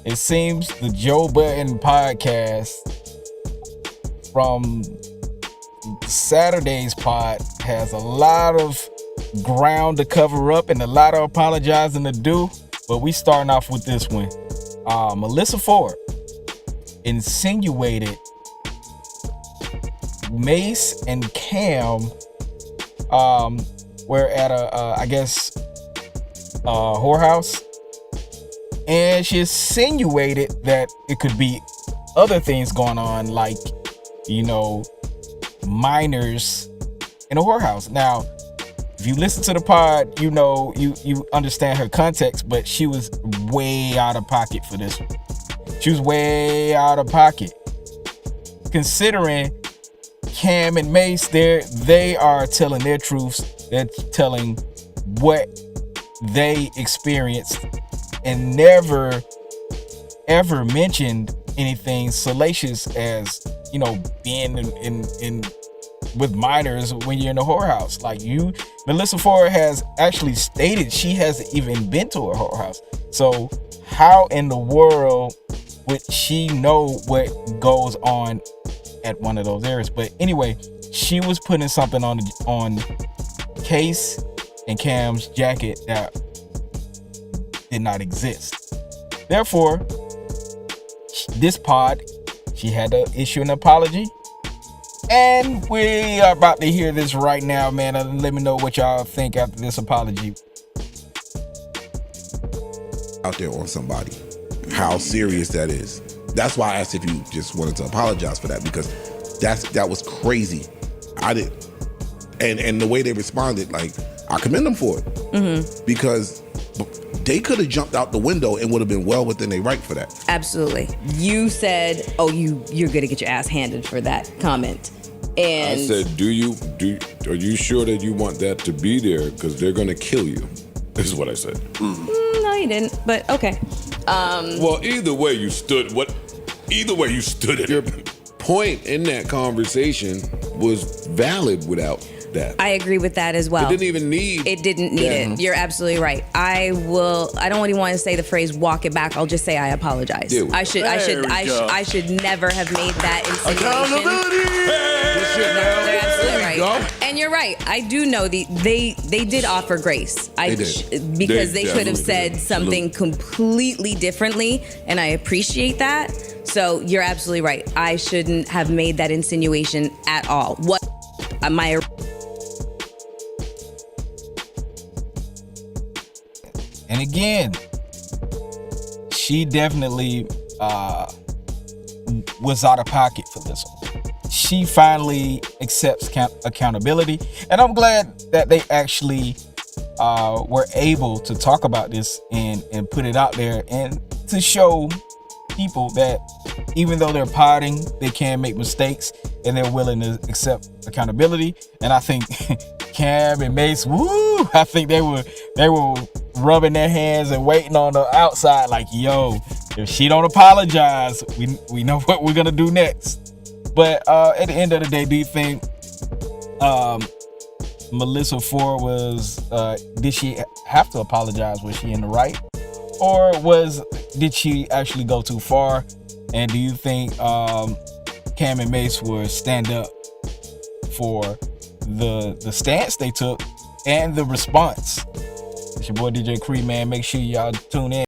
It seems the Joe Budden podcast from Saturday's pod has a lot of ground to cover up and a lot of apologizing to do, but we starting off with this one. Melyssa Ford insinuated Mase and Cam were at a whorehouse, and she insinuated that it could be other things going on, like, minors in a whorehouse. Now, if you listen to the pod, you understand her context, but she was way out of pocket for this one. She was way out of pocket, considering Cam and Mase, they are telling their truths. They're telling what they experienced, and never ever mentioned anything salacious as being in with minors when you're in a whorehouse. Like, Melyssa Ford has actually stated she hasn't even been to a whorehouse. So how in the world would she know what goes on at one of those areas? But anyway, she was putting something on Case and Cam's jacket that did not exist. Therefore, this pod, she had to issue an apology, and we are about to hear this right now, man. Let me know what y'all think after this apology. Out there on somebody, how serious that is. That's why I asked if you just wanted to apologize for that, because that was crazy. I did, and the way they responded, like, I commend them for it, because they could have jumped out the window and would have been well within their right for that. Absolutely. You said, "Oh, you're gonna get your ass handed for that comment," and I said, are you sure that you want that to be there? Because they're gonna kill you. This is what I said. No, you didn't. But okay. Well, either way you stood it. Your point in that conversation was valid without that. I agree with that as well. It didn't need it. You're absolutely right. I don't even want to say the phrase "walk it back." I'll just say I apologize. I should never have made that insinuation. They're absolutely right. And you're right. I do know they did offer grace. Because they could have said something completely differently, and I appreciate that. So you're absolutely right. I shouldn't have made that insinuation at all. What my And again, she definitely was out of pocket for this one. She finally accepts accountability, and I'm glad that they actually were able to talk about this and put it out there, and to show people that even though they're potting, they can make mistakes, and they're willing to accept accountability. And I think Cam and Mase, I think they were rubbing their hands and waiting on the outside, like, yo, if she don't apologize, we know what we're gonna do next. But at the end of the day, do you think Melyssa Ford did she have to apologize? Was she in the right, or did she actually go too far? And do you think Cam and Mase would stand up for the stance they took and the response? It's your boy DJ Cree, man. Make sure y'all tune in.